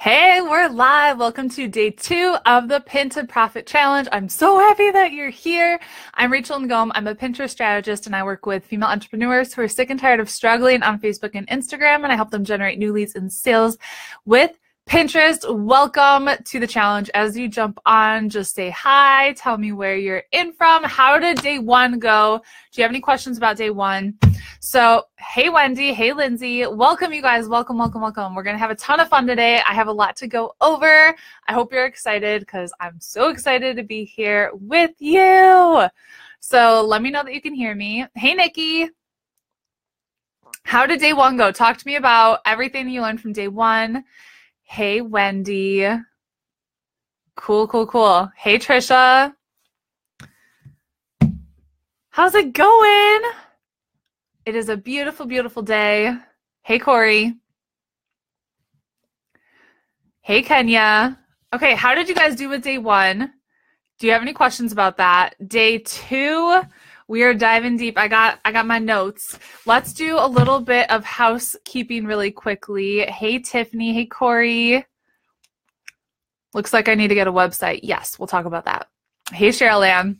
Hey, we're live. Welcome to day 2 of the Pin to Profit Challenge. I'm so happy that you're here. I'm Rachel Ngom. I'm a Pinterest strategist, and I work with female entrepreneurs who are sick and tired of struggling on Facebook and Instagram, and I help them generate new leads and sales with Pinterest. Welcome to the challenge. As you jump on, just say hi. Tell me where you're in from. How did day 1 go? Do you have any questions about day 1? So, hey, Wendy. Hey, Lindsay. Welcome, you guys. Welcome, welcome, welcome. We're going to have a ton of fun today. I have a lot to go over. I hope you're excited because I'm so excited to be here with you. So let me know that you can hear me. Hey, Nikki. How did day 1 go? Talk to me about everything you learned from day 1. Hey, Wendy. Cool, cool, cool. Hey, Trisha. How's it going? It is a beautiful, beautiful day. Hey, Corey. Hey, Kenya. Okay, how did you guys do with day 1? Do you have any questions about that? Day 2, we are diving deep. I got my notes. Let's do a little bit of housekeeping really quickly. Hey, Tiffany. Hey, Corey. Looks like I need to get a website. Yes, we'll talk about that. Hey, Cheryl Ann.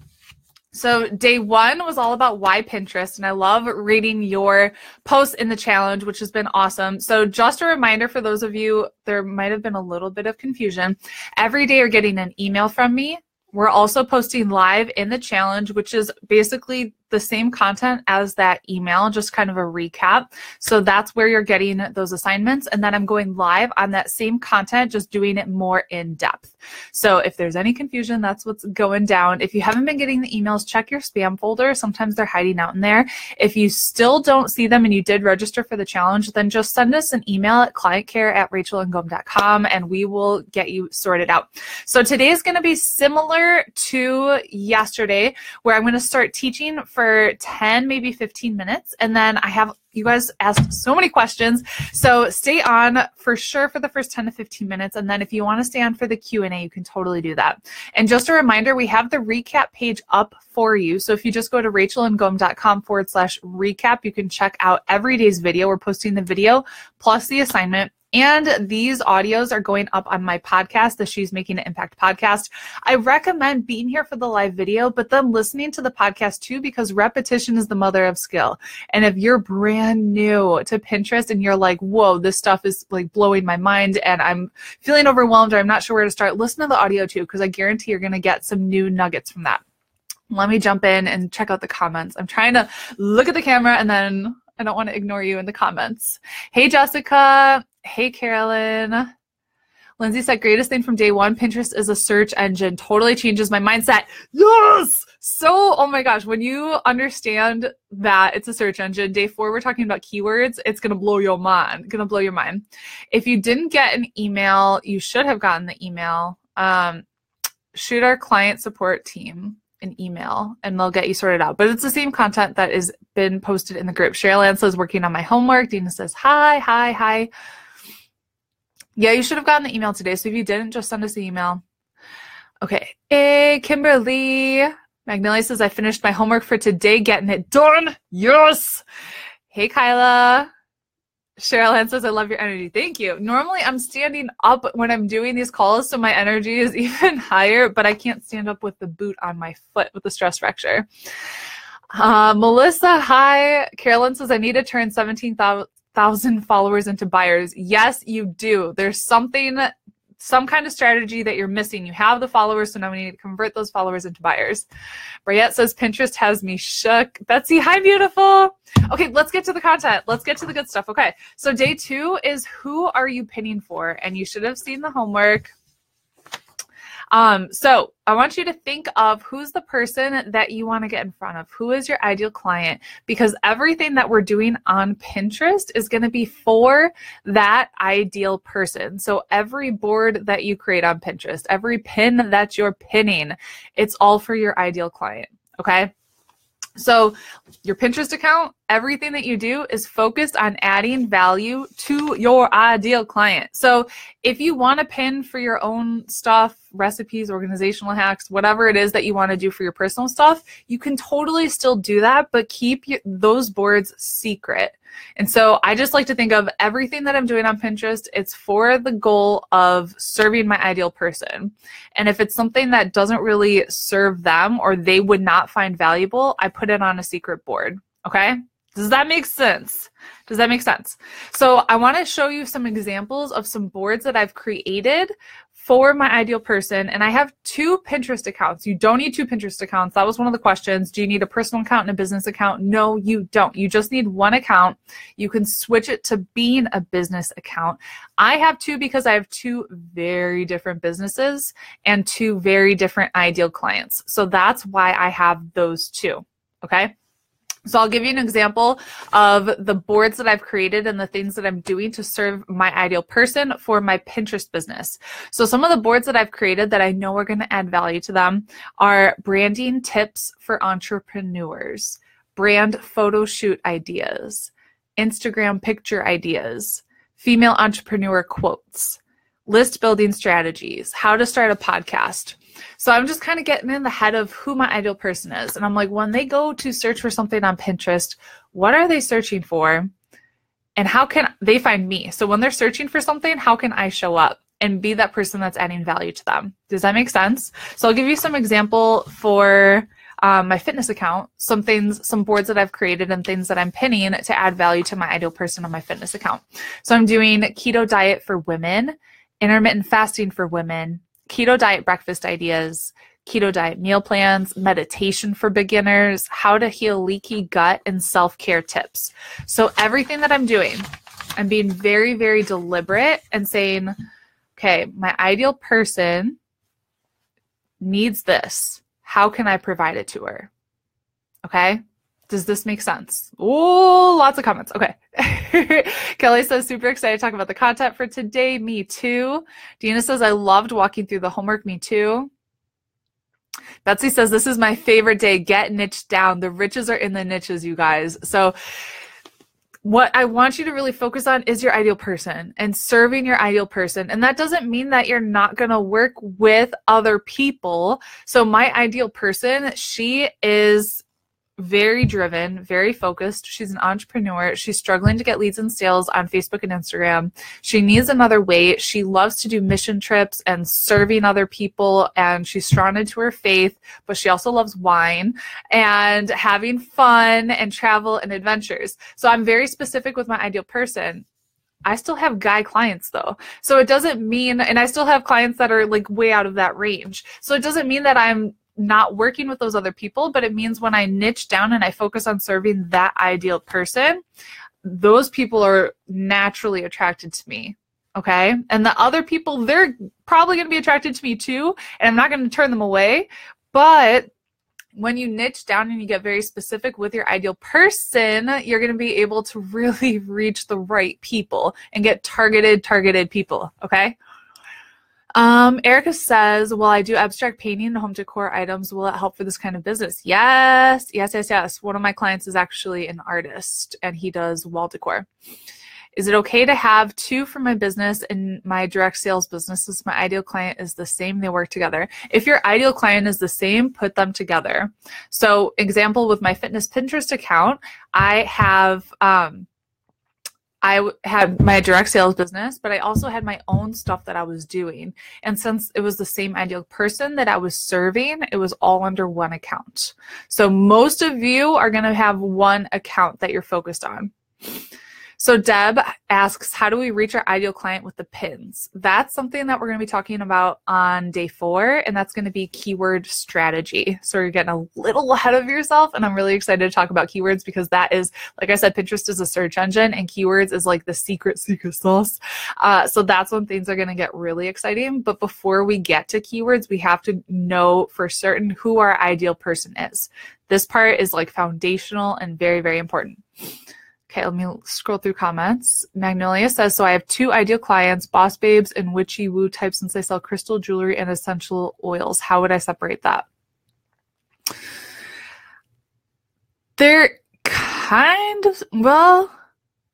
So day 1 was all about why Pinterest, and I love reading your posts in the challenge, which has been awesome. So just a reminder for those of you, there might have been a little bit of confusion. Every day you're getting an email from me. We're also posting live in the challenge, which is basically the same content as that email, just kind of a recap. So that's where you're getting those assignments. And then I'm going live on that same content, just doing it more in depth. So if there's any confusion, that's what's going down. If you haven't been getting the emails, check your spam folder. Sometimes they're hiding out in there. If you still don't see them and you did register for the challenge, then just send us an email at clientcare@rachelandgom.com and we will get you sorted out. So today is going to be similar to yesterday, where I'm going to start teaching for 10, maybe 15 minutes. And then you guys asked so many questions. So stay on for sure for the first 10 to 15 minutes. And then if you want to stay on for the Q&A, you can totally do that. And just a reminder, we have the recap page up for you. So if you just go to rachelandgom.com/recap, you can check out every day's video. We're posting the video plus the assignment. And these audios are going up on my podcast, the She's Making an Impact podcast. I recommend being here for the live video, but then listening to the podcast too, because repetition is the mother of skill. And if you're brand new to Pinterest and you're like, whoa, this stuff is like blowing my mind and I'm feeling overwhelmed or I'm not sure where to start, listen to the audio too, because I guarantee you're going to get some new nuggets from that. Let me jump in and check out the comments. I'm trying to look at the camera and then I don't want to ignore you in the comments. Hey, Jessica. Hey, Carolyn. Lindsay said, greatest thing from day 1, Pinterest is a search engine. Totally changes my mindset. Yes! So, oh my gosh, when you understand that it's a search engine, day 4, we're talking about keywords. It's going to blow your mind. Going to blow your mind. If you didn't get an email, you should have gotten the email. Shoot our client support team an email and they'll get you sorted out. But it's the same content that has been posted in the group. Cheryl Ann says, working on my homework. Dina says, hi, hi, hi. Yeah, you should have gotten the email today. So if you didn't, just send us the email. Okay. Hey, Kimberly. Magnolia says, I finished my homework for today, getting it done. Yes. Hey, Kyla. Cheryl Ann says, I love your energy. Thank you. Normally, I'm standing up when I'm doing these calls, so my energy is even higher, but I can't stand up with the boot on my foot with the stress fracture. Melissa, hi. Carolyn says, I need to turn 17,000 followers into buyers. Yes, you do. There's some kind of strategy that you're missing. You have the followers, so now we need to convert those followers into buyers. Briette says, Pinterest has me shook. Betsy, hi, beautiful. Okay, let's get to the content. Let's get to the good stuff. Okay, so day 2 is who are you pinning for? And you should have seen the homework. So I want you to think of who's the person that you want to get in front of. Who is your ideal client? Because everything that we're doing on Pinterest is going to be for that ideal person. So every board that you create on Pinterest, every pin that you're pinning, it's all for your ideal client. Okay. So your Pinterest account, everything that you do is focused on adding value to your ideal client. So if you want to pin for your own stuff, recipes, organizational hacks, whatever it is that you want to do for your personal stuff, you can totally still do that, but keep those boards secret. And so I just like to think of everything that I'm doing on Pinterest, it's for the goal of serving my ideal person. And if it's something that doesn't really serve them or they would not find valuable, I put it on a secret board. Okay? Does that make sense? Does that make sense? So I want to show you some examples of some boards that I've created for my ideal person. And I have 2 Pinterest accounts. You don't need 2 Pinterest accounts. That was one of the questions. Do you need a personal account and a business account? No, you don't. You just need 1 account. You can switch it to being a business account. I have 2 because I have 2 very different businesses and 2 very different ideal clients. So that's why I have those 2. Okay? So I'll give you an example of the boards that I've created and the things that I'm doing to serve my ideal person for my Pinterest business. So some of the boards that I've created that I know are going to add value to them are branding tips for entrepreneurs, brand photo shoot ideas, Instagram picture ideas, female entrepreneur quotes, list building strategies, how to start a podcast. So I'm just kind of getting in the head of who my ideal person is. And I'm like, when they go to search for something on Pinterest, what are they searching for? And how can they find me? So when they're searching for something, how can I show up and be that person that's adding value to them? Does that make sense? So I'll give you some example for my fitness account, some boards that I've created and things that I'm pinning to add value to my ideal person on my fitness account. So I'm doing keto diet for women, intermittent fasting for women, keto diet breakfast ideas, keto diet meal plans, meditation for beginners, how to heal leaky gut, and self-care tips. So everything that I'm doing, I'm being very, very deliberate and saying, okay, my ideal person needs this. How can I provide it to her? Okay? Does this make sense? Oh, lots of comments. Okay. Kelly says, super excited to talk about the content for today. Me too. Dina says, I loved walking through the homework. Me too. Betsy says, this is my favorite day. Get niched down. The riches are in the niches, you guys. So what I want you to really focus on is your ideal person and serving your ideal person. And that doesn't mean that you're not going to work with other people. So my ideal person, she is very driven, very focused. She's an entrepreneur. She's struggling to get leads and sales on Facebook and Instagram. She needs another way. She loves to do mission trips and serving other people, and she's strong into her faith, but she also loves wine and having fun and travel and adventures. So I'm very specific with my ideal person. I still have guy clients though. So it doesn't mean, and I still have clients that are like way out of that range. So it doesn't mean that I'm not working with those other people, but it means when I niche down and I focus on serving that ideal person, those people are naturally attracted to me. Okay. And the other people, they're probably going to be attracted to me too. And I'm not going to turn them away. But when you niche down and you get very specific with your ideal person, you're going to be able to really reach the right people and get targeted people. Okay. Erica says, well, I do abstract painting and home decor items. Will it help for this kind of business? Yes. One of my clients is actually an artist and he does wall decor. Is it okay to have 2 for my business and my direct sales business? Since my ideal client is the same, they work together. If your ideal client is the same, put them together. So example with my fitness Pinterest account, I had my direct sales business, but I also had my own stuff that I was doing. And since it was the same ideal person that I was serving, it was all under 1 account. So most of you are going to have 1 account that you're focused on. So Deb asks, how do we reach our ideal client with the pins? That's something that we're going to be talking about on day 4, and that's going to be keyword strategy. So you're getting a little ahead of yourself, and I'm really excited to talk about keywords because that is, like I said, Pinterest is a search engine, and keywords is like the secret sauce. So that's when things are going to get really exciting. But before we get to keywords, we have to know for certain who our ideal person is. This part is like foundational and very, very important. Okay, let me scroll through comments. Magnolia says, so I have 2 ideal clients, boss babes and witchy woo types, since they sell crystal jewelry and essential oils. How would I separate that? Well,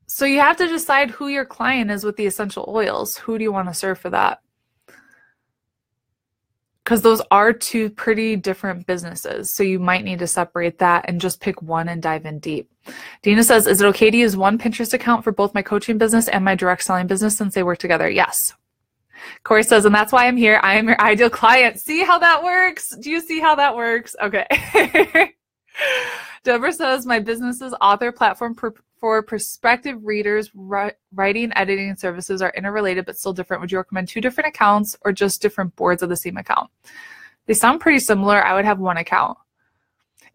so you have to decide who your client is with the essential oils. Who do you want to serve for that? Because those are two pretty different businesses. So you might need to separate that and just pick one and dive in deep. Dina says, is it okay to use one Pinterest account for both my coaching business and my direct selling business since they work together? Yes. Corey says, and that's why I'm here. I am your ideal client. See how that works? Do you see how that works? Okay. Deborah says, my business's author platform for prospective readers, writing, editing services are interrelated but still different. Would you recommend 2 different accounts or just different boards of the same account? They sound pretty similar. I would have one account.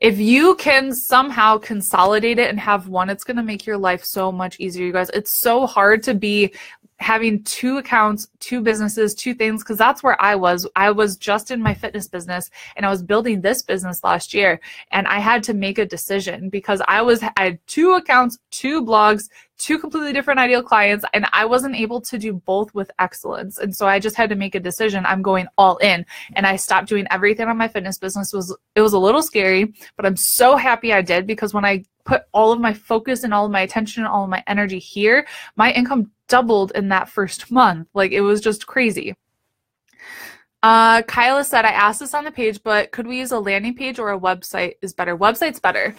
If you can somehow consolidate it and have one, it's going to make your life so much easier, you guys. It's so hard to be having 2 accounts, 2 businesses, 2 things, because that's where I was. I was just in my fitness business and I was building this business last year, and I had to make a decision because I had 2 accounts, 2 blogs, 2 completely different ideal clients, and I wasn't able to do both with excellence. And so I just had to make a decision. I'm going all in, and I stopped doing everything on my fitness business. It was a little scary, but I'm so happy I did, because when I put all of my focus and all of my attention and all of my energy here, my income doubled in that first month. Like, it was just crazy. Kyla said, I asked this on the page, but could we use a landing page or a website is better? Website's better.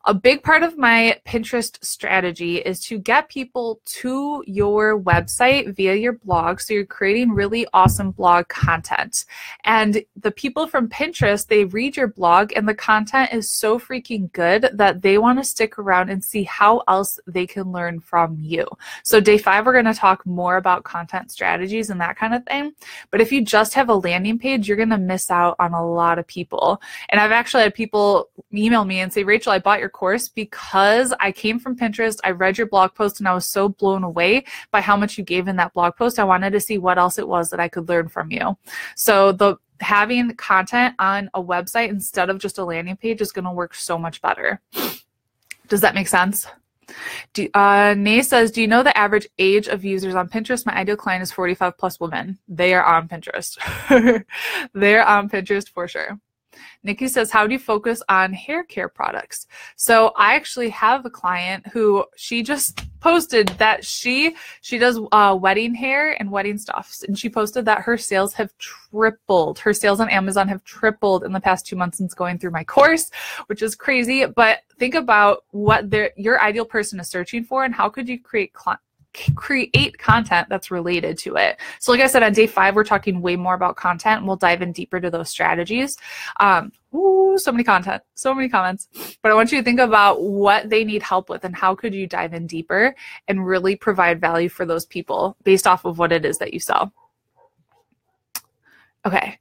A big part of my Pinterest strategy is to get people to your website via your blog. So you're creating really awesome blog content. And the people from Pinterest, they read your blog and the content is so freaking good that they want to stick around and see how else they can learn from you. So day 5, we're going to talk more about content strategies and that kind of thing. But if you just have a landing page, you're going to miss out on a lot of people. And I've actually had people email me and say, Rachel, I bought your course because I came from Pinterest, I read your blog post, and I was so blown away by how much you gave in that blog post. I wanted to see what else it was that I could learn from you. So having content on a website instead of just a landing page is going to work so much better. Does that make sense? Nay says, do you know the average age of users on Pinterest? My ideal client is 45 plus women. They are on Pinterest. They're on Pinterest for sure. Nikki says, how do you focus on hair care products? So I actually have a client who she just posted that she does wedding hair and wedding stuff. And she posted that her sales have tripled. Her sales on Amazon have tripled in the past 2 months since going through my course, which is crazy. But think about what your ideal person is searching for and how could you create content that's related to it. So like I said, on day 5, we're talking way more about content, and we'll dive in deeper to those strategies. So many comments. But I want you to think about what they need help with and how could you dive in deeper and really provide value for those people based off of what it is that you sell. Okay.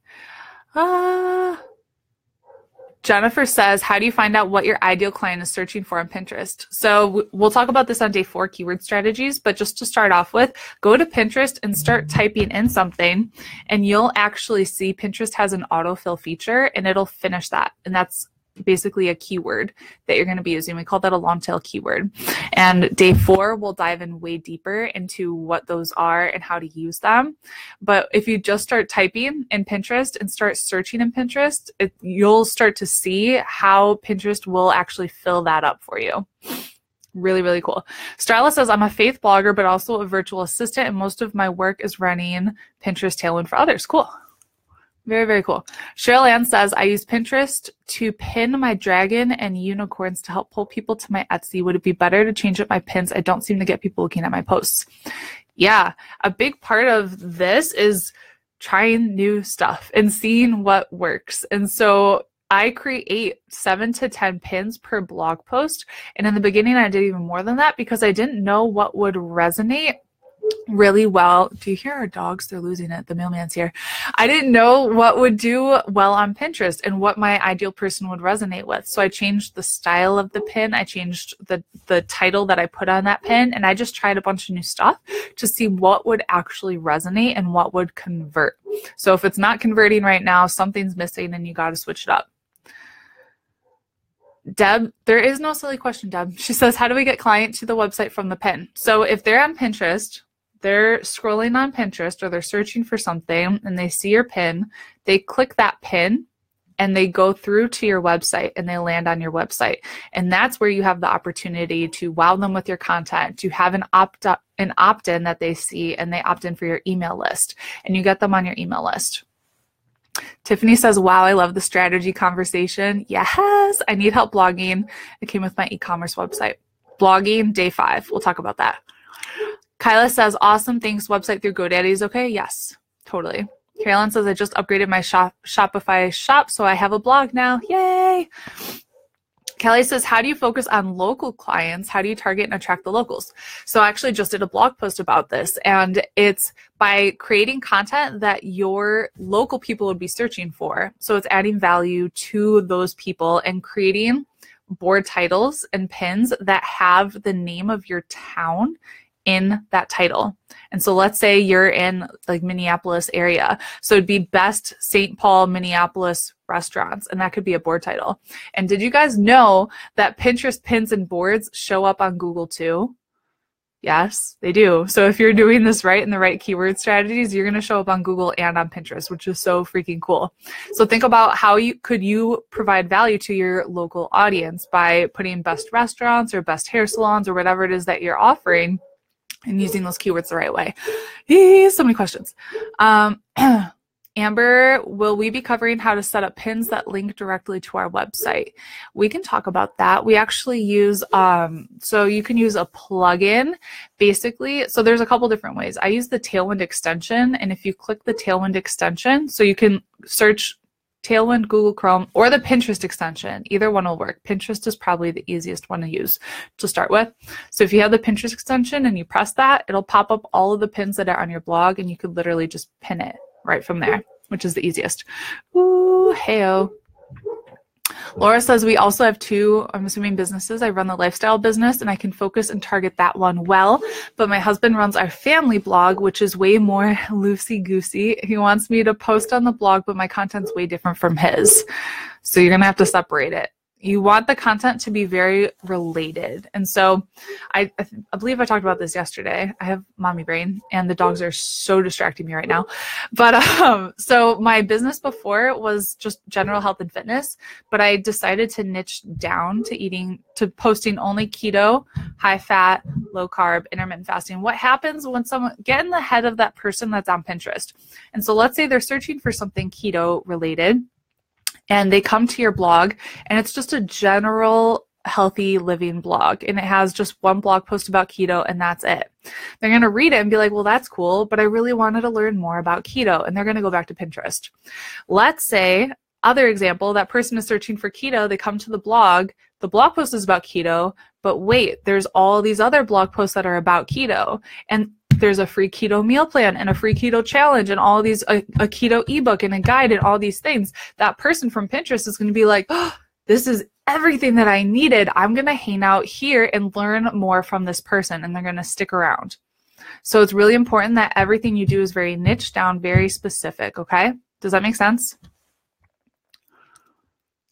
Jennifer says, how do you find out what your ideal client is searching for on Pinterest? So we'll talk about this on day 4, keyword strategies, but just to start off with, go to Pinterest and start typing in something, and you'll actually see Pinterest has an autofill feature, and it'll finish that. And that's basically a keyword that you're going to be using. We call that a long tail keyword. And day 4, we'll dive in way deeper into what those are and how to use them. But if you just start typing in Pinterest and start searching in Pinterest, you'll start to see how Pinterest will actually fill that up for you. Really, really cool. Starla says, I'm a faith blogger, but also a virtual assistant, and most of my work is running Pinterest Tailwind for others. Cool. Very, very cool. Cheryl Ann says, I use Pinterest to pin my dragon and unicorns to help pull people to my Etsy. Would it be better to change up my pins? I don't seem to get people looking at my posts. Yeah, a big part of this is trying new stuff and seeing what works. And so I create 7 to 10 pins per blog post. And in the beginning, I did even more than that because I didn't know what would resonate really well. Do you hear our dogs? They're losing it. The mailman's here. I didn't know what would do well on Pinterest and what my ideal person would resonate with. So I changed the style of the pin. I changed the title that I put on that pin. And I just tried a bunch of new stuff to see what would actually resonate and what would convert. So if it's not converting right now, something's missing and you got to switch it up. Deb, there is no silly question, Deb. She says, how do we get client to the website from the pin? So if they're on Pinterest, they're scrolling on Pinterest or they're searching for something and they see your pin, they click that pin and they go through to your website and they land on your website. And that's where you have the opportunity to wow them with your content, to have an opt-in that they see, and they opt in for your email list, and you get them on your email list. Tiffany says, wow, I love the strategy conversation. Yes, I need help blogging. It came with my e-commerce website. Blogging, day 5. We'll talk about that. Kyla says, awesome, thanks. Website through GoDaddy is okay? Yes, totally. Carolyn says, I just upgraded my Shopify shop, so I have a blog now. Yay! Kelly says, how do you focus on local clients? How do you target and attract the locals? So I actually just did a blog post about this, and it's by creating content that your local people would be searching for. So it's adding value to those people and creating board titles and pins that have the name of your town in that title. And so let's say you're in like Minneapolis area. So it'd be best St. Paul, Minneapolis restaurants. And that could be a board title. And did you guys know that Pinterest pins and boards show up on Google too? Yes, they do. So if you're doing this right and the right keyword strategies, you're going to show up on Google and on Pinterest, which is so freaking cool. So think about how you could provide value to your local audience by putting best restaurants or best hair salons or whatever it is that you're offering, and using those keywords the right way. So many questions. Amber, will we be covering how to set up pins that link directly to our website? We can talk about that. We actually use, so you can use a plugin, basically. So there's a couple different ways. I use the Tailwind extension, and if you click the Tailwind extension, so you can search Tailwind, Google Chrome, or the Pinterest extension. Either one will work. Pinterest is probably the easiest one to use to start with. So if you have the Pinterest extension and you press that, it'll pop up all of the pins that are on your blog, and you could literally just pin it right from there, which is the easiest. Ooh, hey-o. Laura says, we also have 2, I'm assuming, businesses. I run the lifestyle business, and I can focus and target that one well. But my husband runs our family blog, which is way more loosey-goosey. He wants me to post on the blog, but my content's way different from his. So you're going to have to separate it. You want the content to be very related. And so I believe I talked about this yesterday. I have mommy brain, and the dogs are so distracting me right now. But so my business before was just general health and fitness, but I decided to niche down to posting only keto, high fat, low carb, intermittent fasting. What happens when someone get in the head of that person that's on Pinterest? And so let's say they're searching for something keto related, and they come to your blog, and it's just a general healthy living blog, and it has just one blog post about keto, and that's it. They're going to read it and be like, well, that's cool, but I really wanted to learn more about keto, and they're going to go back to Pinterest. Let's say, other example, that person is searching for keto, they come to the blog post is about keto, but wait, there's all these other blog posts that are about keto, and there's a free keto meal plan and a free keto challenge and all these, a keto ebook and a guide and all these things. That person from Pinterest is going to be like, oh, this is everything that I needed. I'm going to hang out here and learn more from this person, and they're going to stick around. So it's really important that everything you do is very niche down, very specific. Okay. Does that make sense?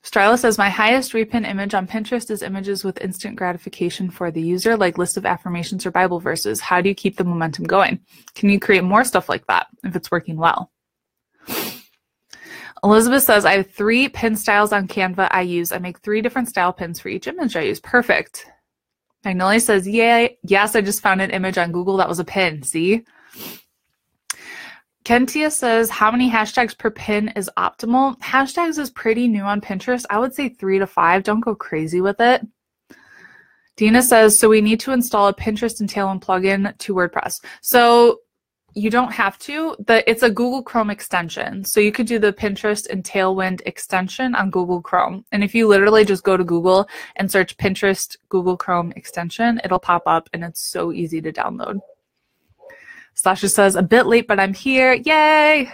Stryla says, my highest repin image on Pinterest is images with instant gratification for the user, like list of affirmations or Bible verses. How do you keep the momentum going? Can you create more stuff like that if it's working well? Elizabeth says, I have 3 pin styles on Canva I use. I make 3 different style pins for each image I use. Perfect. Magnolia says, yay. Yes, I just found an image on Google that was a pin. See? Kentia says, how many hashtags per pin is optimal? Hashtags is pretty new on Pinterest. I would say 3 to 5. Don't go crazy with it. Dina says, so we need to install a Pinterest and Tailwind plugin to WordPress. So you don't have to. It's a Google Chrome extension. So you could do the Pinterest and Tailwind extension on Google Chrome. And if you literally just go to Google and search Pinterest Google Chrome extension, it'll pop up, and it's so easy to download. Sasha says, a bit late, but I'm here. Yay!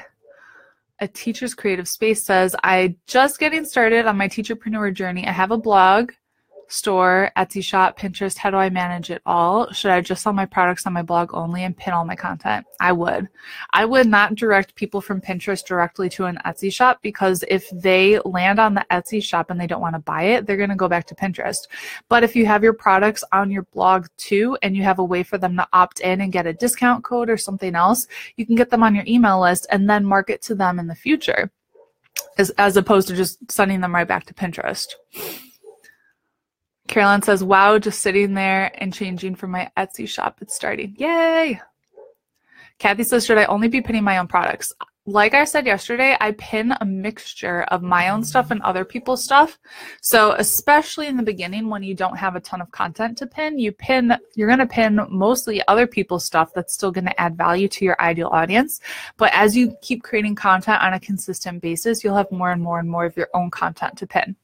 A Teacher's Creative Space says, I just getting started on my teacherpreneur journey. I have a blog, store, Etsy shop, Pinterest. How do I manage it all? Should I just sell my products on my blog only and pin all my content? I would. I would not direct people from Pinterest directly to an Etsy shop, because if they land on the Etsy shop and they don't want to buy it, they're going to go back to Pinterest. But if you have your products on your blog too, and you have a way for them to opt in and get a discount code or something else, you can get them on your email list and then market to them in the future. as opposed to just sending them right back to Pinterest. Caroline says, wow, just sitting there and changing for my Etsy shop. It's starting. Yay. Kathy says, should I only be pinning my own products? Like I said yesterday, I pin a mixture of my own stuff and other people's stuff. So especially in the beginning, when you don't have a ton of content to pin, you're going to pin mostly other people's stuff that's still going to add value to your ideal audience. But as you keep creating content on a consistent basis, you'll have more and more and more of your own content to pin.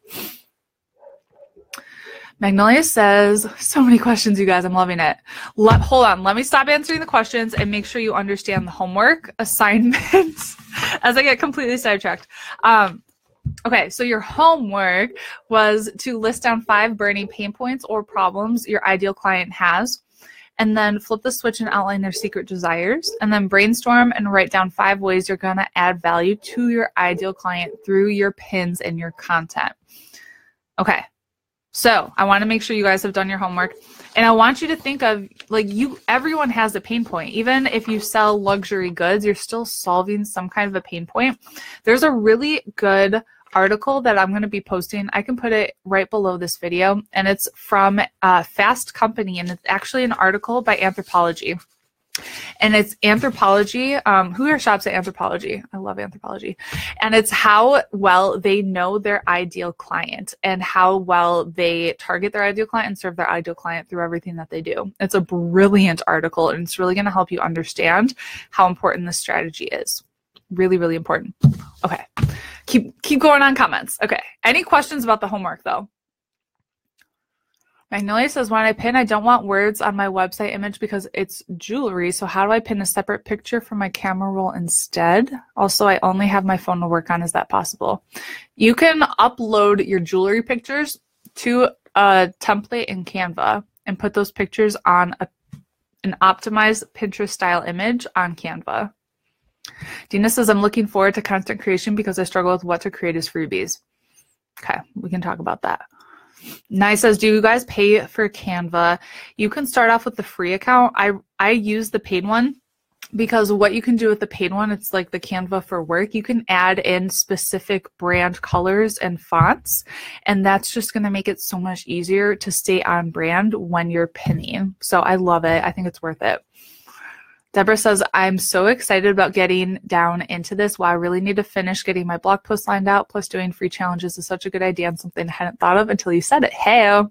Magnolia says, so many questions, you guys. I'm loving it. Hold on. Let me stop answering the questions and make sure you understand the homework assignments as I get completely sidetracked. Okay, so your homework was to list down 5 burning pain points or problems your ideal client has, and then flip the switch and outline their secret desires, and then brainstorm and write down 5 ways you're going to add value to your ideal client through your pins and your content. Okay. So I want to make sure you guys have done your homework, and I want you to think of, like, everyone has a pain point. Even if you sell luxury goods, you're still solving some kind of a pain point. There's a really good article that I'm going to be posting. I can put it right below this video, and it's from Fast Company, and it's actually an article by Anthropology. And it's Anthropology. Who here shops at Anthropology? I love Anthropology. And it's how well they know their ideal client and how well they target their ideal client and serve their ideal client through everything that they do. It's a brilliant article, and it's really going to help you understand how important this strategy is. Really, really important. Okay. Keep going on comments. Okay. Any questions about the homework, though? Magnolia says, when I pin, I don't want words on my website image because it's jewelry. So how do I pin a separate picture for my camera roll instead? Also, I only have my phone to work on. Is that possible? You can upload your jewelry pictures to a template in Canva and put those pictures on an optimized Pinterest style image on Canva. Dina says, I'm looking forward to content creation because I struggle with what to create as freebies. Okay, we can talk about that. Nye says, do you guys pay for Canva? You can start off with the free account. I use the paid one because what you can do with the paid one, it's like the Canva for work. You can add in specific brand colors and fonts, and that's just going to make it so much easier to stay on brand when you're pinning. So I love it. I think it's worth it. Deborah says, I'm so excited about getting down into this. Wow, I really need to finish getting my blog post lined out. Plus doing free challenges is such a good idea and something I hadn't thought of until you said it. Hey.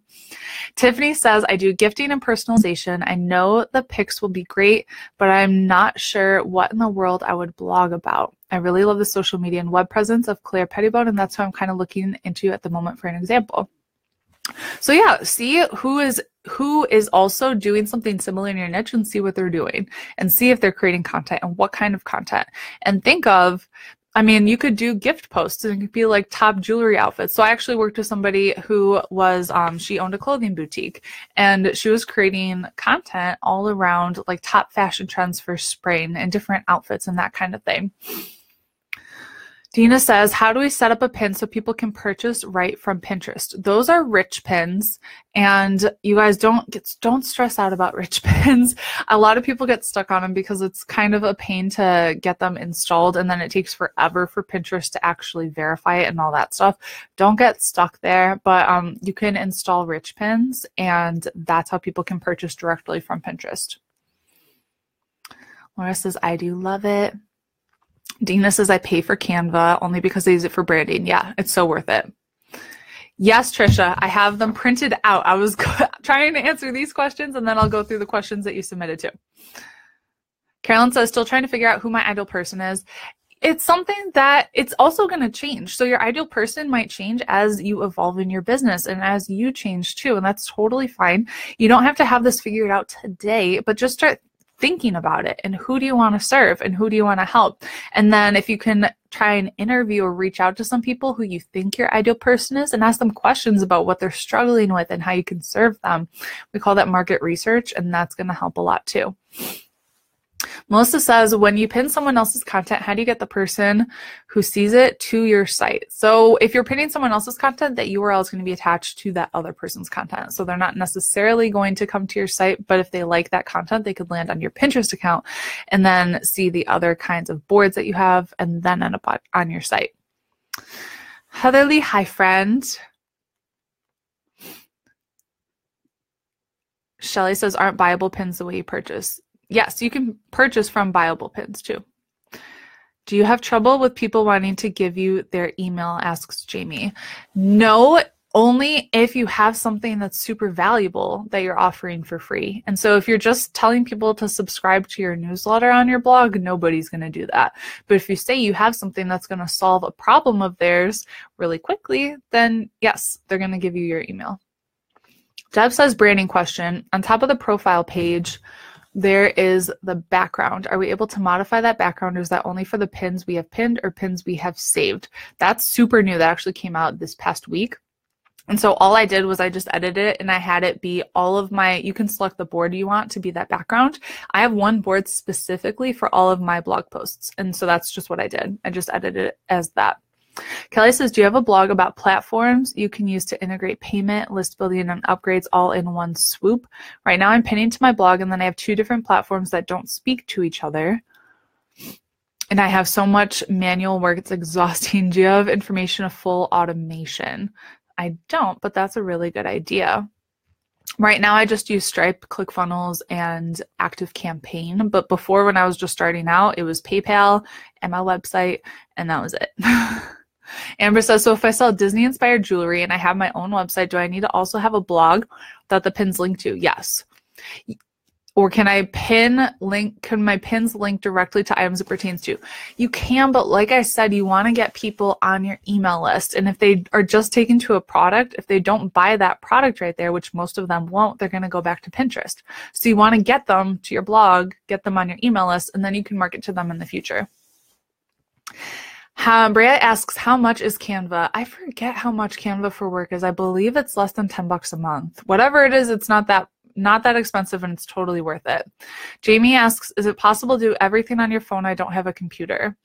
Tiffany says, I do gifting and personalization. I know the pics will be great, but I'm not sure what in the world I would blog about. I really love the social media and web presence of Claire Pettibone, and that's what I'm kind of looking into at the moment for an example. So yeah, see who is also doing something similar in your niche and see what they're doing and see if they're creating content and what kind of content. And think of, I mean, you could do gift posts and it could be like top jewelry outfits. So I actually worked with somebody who was, she owned a clothing boutique, and she was creating content all around like top fashion trends for spring and different outfits and that kind of thing. Dina says, how do we set up a pin so people can purchase right from Pinterest? Those are rich pins, and you guys don't stress out about rich pins. A lot of people get stuck on them because it's kind of a pain to get them installed, and then it takes forever for Pinterest to actually verify it and all that stuff. Don't get stuck there, but you can install rich pins, and that's how people can purchase directly from Pinterest. Laura says, I do love it. Dina says, I pay for Canva only because I use it for branding. Yeah, it's so worth it. Yes, Trisha, I have them printed out. I was trying to answer these questions, and then I'll go through the questions that you submitted to. Carolyn says, still trying to figure out who my ideal person is. It's something that it's also going to change. So your ideal person might change as you evolve in your business and as you change too, and that's totally fine. You don't have to have this figured out today, but just start thinking about it and who do you want to serve and who do you want to help. And then if you can try and interview or reach out to some people who you think your ideal person is and ask them questions about what they're struggling with and how you can serve them. We call that market research, and that's going to help a lot too. Melissa says, when you pin someone else's content, how do you get the person who sees it to your site? So if you're pinning someone else's content, that URL is going to be attached to that other person's content. So they're not necessarily going to come to your site, but if they like that content, they could land on your Pinterest account and then see the other kinds of boards that you have and then end up on your site. Heatherly, hi friend. Shelly says, aren't buyable pins the way you purchase? Yes, you can purchase from buyable pins too. Do you have trouble with people wanting to give you their email? Asks Jamie. No, only if you have something that's super valuable that you're offering for free. And so if you're just telling people to subscribe to your newsletter on your blog, nobody's going to do that. But if you say you have something that's going to solve a problem of theirs really quickly, then yes, they're going to give you your email. Deb says, branding question. On top of the profile page, there is the background. Are we able to modify that background, or is that only for the pins we have pinned or pins we have saved? That's super new. That actually came out this past week. And so all I did was I just edited it and I had it be all of my, you can select the board you want to be that background. I have one board specifically for all of my blog posts. And so that's just what I did. I just edited it as that. Kelly says, do you have a blog about platforms you can use to integrate payment, list building, and upgrades all in one swoop? Right now I'm pinning to my blog, and then I have 2 different platforms that don't speak to each other. And I have so much manual work, it's exhausting. Do you have information of full automation? I don't, but that's a really good idea. Right now I just use Stripe, ClickFunnels, and ActiveCampaign. But before, when I was just starting out, it was PayPal and my website, and that was it. Amber says, so if I sell Disney-inspired jewelry and I have my own website, do I need to also have a blog that the pins link to? Yes. Or can my pins link directly to items it pertains to? You can, but like I said, you want to get people on your email list. And if they are just taken to a product, if they don't buy that product right there, which most of them won't, they're going to go back to Pinterest. So you want to get them to your blog, get them on your email list, and then you can market to them in the future. Brea asks, how much is Canva? I forget how much Canva for Work is. I believe it's less than $10 a month. Whatever it is, it's not that expensive, and it's totally worth it. Jamie asks, is it possible to do everything on your phone? I don't have a computer.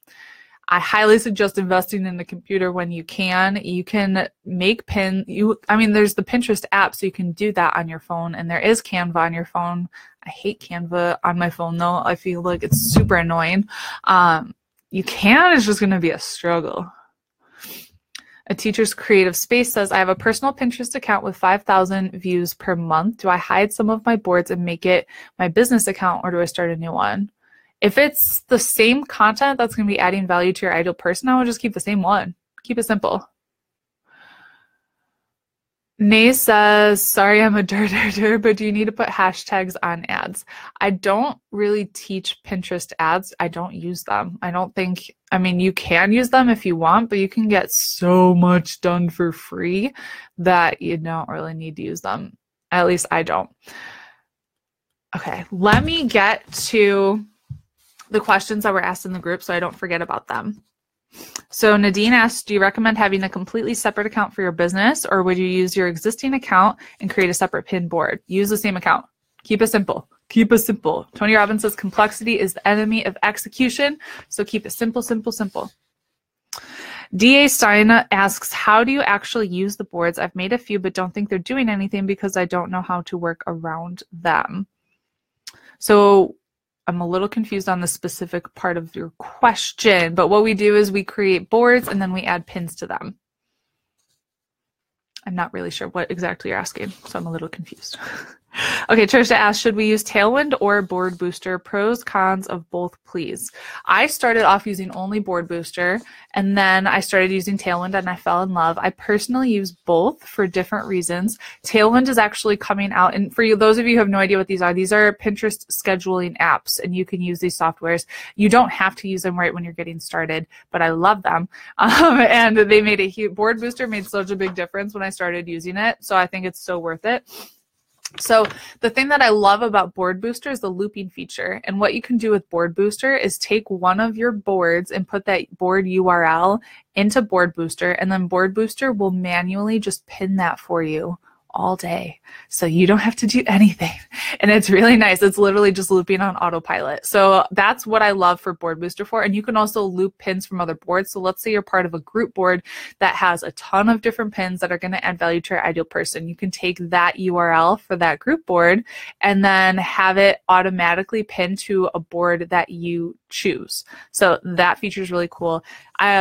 I highly suggest investing in a computer when you can. You can make there's the Pinterest app, so you can do that on your phone, and there is Canva on your phone. I hate Canva on my phone though. I feel like it's super annoying. You can, it's just going to be a struggle. A Teacher's Creative Space says, I have a personal Pinterest account with 5,000 views per month. Do I hide some of my boards and make it my business account, or do I start a new one? If it's the same content that's going to be adding value to your ideal person, I would just keep the same one. Keep it simple. Nay says, sorry, I'm a dirter, but do you need to put hashtags on ads? I don't really teach Pinterest ads. I don't use them. You can use them if you want, but you can get so much done for free that you don't really need to use them. At least I don't. Okay, let me get to the questions that were asked in the group so I don't forget about them. So Nadine asked, do you recommend having a completely separate account for your business, or would you use your existing account and create a separate pin board? Use the same account. Keep it simple. Keep it simple. Tony Robbins says complexity is the enemy of execution. So keep it simple, simple, simple. D.A. Stein asks, how do you actually use the boards? I've made a few, but don't think they're doing anything because I don't know how to work around them. So I'm a little confused on the specific part of your question, but what we do is we create boards and then we add pins to them. I'm not really sure what exactly you're asking, so I'm a little confused. Okay, Trisha asked, should we use Tailwind or Board Booster? Pros, cons of both, please. I started off using only Board Booster, and then I started using Tailwind, and I fell in love. I personally use both for different reasons. Tailwind is actually coming out, and for you, those of you who have no idea what these are Pinterest scheduling apps, and you can use these softwares. You don't have to use them right when you're getting started, but I love them. And they made a huge, Board Booster made such a big difference when I started using it, so I think it's so worth it. So the thing that I love about Board Booster is the looping feature. And what you can do with Board Booster is take one of your boards and put that board URL into Board Booster, and then Board Booster will manually just pin that for you all day. So you don't have to do anything. And it's really nice. It's literally just looping on autopilot. So that's what I love for Board Booster for. And you can also loop pins from other boards. So let's say you're part of a group board that has a ton of different pins that are going to add value to your ideal person. You can take that URL for that group board and then have it automatically pin to a board that you choose. So that feature is really cool.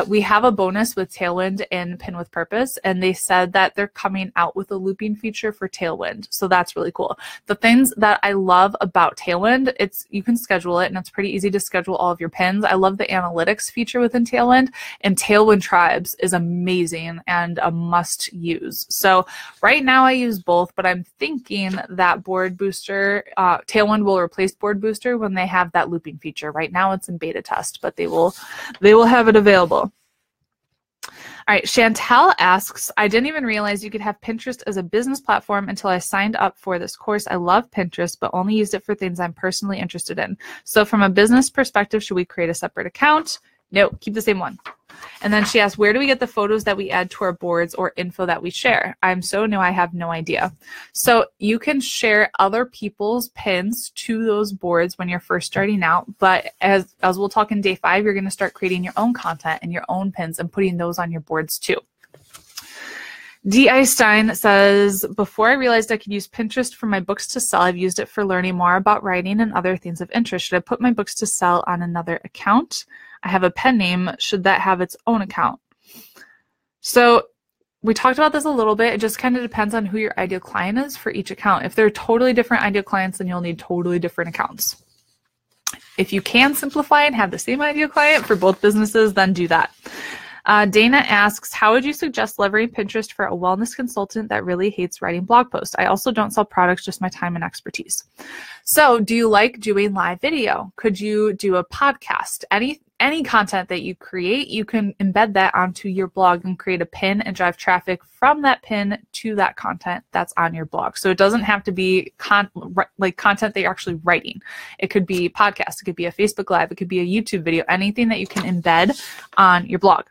We have a bonus with Tailwind and Pin with Purpose, and they said that they're coming out with a looping feature for Tailwind. So that's really cool. The things that I love about Tailwind, you can schedule it, and it's pretty easy to schedule all of your pins. I love the analytics feature within Tailwind, and Tailwind Tribes is amazing and a must use. So right now I use both, but I'm thinking that Board Booster, Tailwind will replace Board Booster when they have that looping feature. Right now it's in beta test, but they will have it available. All right, Chantel asks, I didn't even realize you could have Pinterest as a business platform until I signed up for this course. I love Pinterest, but only used it for things I'm personally interested in. So from a business perspective, should we create a separate account? No, keep the same one. And then she asked, where do we get the photos that we add to our boards or info that we share? I'm so new, I have no idea. So you can share other people's pins to those boards when you're first starting out. But as we'll talk in day 5, you're going to start creating your own content and your own pins and putting those on your boards too. D. Stein says, before I realized I could use Pinterest for my books to sell, I've used it for learning more about writing and other things of interest. Should I put my books to sell on another account? I have a pen name. Should that have its own account? So we talked about this a little bit. It just kind of depends on who your ideal client is for each account. If they're totally different ideal clients, then you'll need totally different accounts. If you can simplify and have the same ideal client for both businesses, then do that. Dana asks, how would you suggest leveraging Pinterest for a wellness consultant that really hates writing blog posts? I also don't sell products, just my time and expertise. So do you like doing live video? Could you do a podcast? Any content that you create, you can embed that onto your blog and create a pin and drive traffic from that pin to that content that's on your blog. So it doesn't have to be content that you're actually writing. It could be podcast, it could be a Facebook Live, it could be a YouTube video, anything that you can embed on your blog.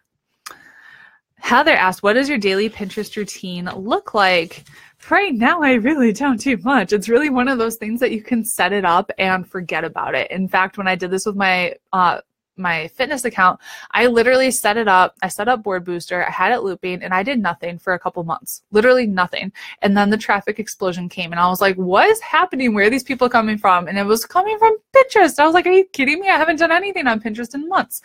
Heather asked, what does your daily Pinterest routine look like? Right now, I really don't do much. It's really one of those things that you can set it up and forget about it. In fact, when I did this with my fitness account, I literally set it up. I set up Board Booster. I had it looping and I did nothing for a couple months, literally nothing. And then the traffic explosion came and I was like, what is happening? Where are these people coming from? And it was coming from Pinterest. I was like, are you kidding me? I haven't done anything on Pinterest in months.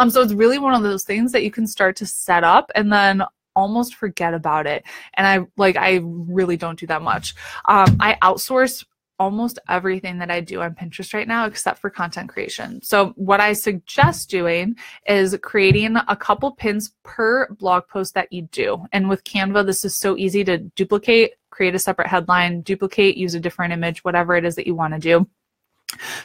So it's really one of those things that you can start to set up and then almost forget about it. And I really don't do that much. I outsource almost everything that I do on Pinterest right now except for content creation. So what I suggest doing is creating a couple pins per blog post that you do. And with Canva, this is so easy to duplicate, create a separate headline, duplicate, use a different image, whatever it is that you want to do.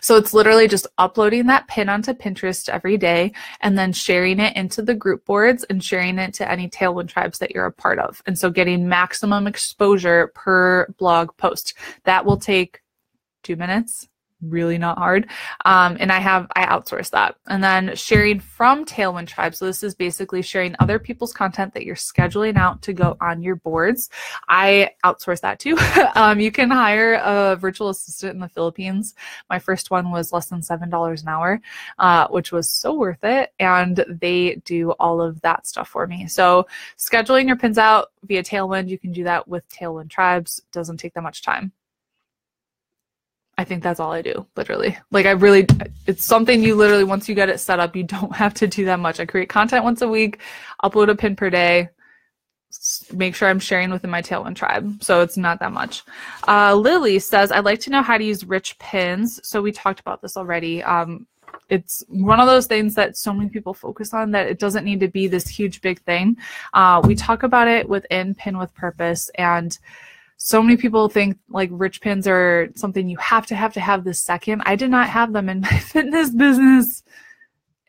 So it's literally just uploading that pin onto Pinterest every day and then sharing it into the group boards and sharing it to any Tailwind tribes that you're a part of. And so getting maximum exposure per blog post. That will take 2 minutes. Really not hard. And I outsource that. And then sharing from Tailwind Tribe. So this is basically sharing other people's content that you're scheduling out to go on your boards. I outsource that too. You can hire a virtual assistant in the Philippines. My first one was less than $7 an hour, which was so worth it. And they do all of that stuff for me. So scheduling your pins out via Tailwind, you can do that with Tailwind Tribes. Doesn't take that much time. I think that's all I do, literally. It's something you literally, once you get it set up, you don't have to do that much. I create content once a week, upload a pin per day, make sure I'm sharing within my Tailwind tribe. So it's not that much. Lily says, I'd like to know how to use rich pins. So we talked about this already. It's one of those things that so many people focus on that it doesn't need to be this huge, big thing. We talk about it within Pin with Purpose, and so many people think like rich pins are something you have to have this second. I did not have them in my fitness business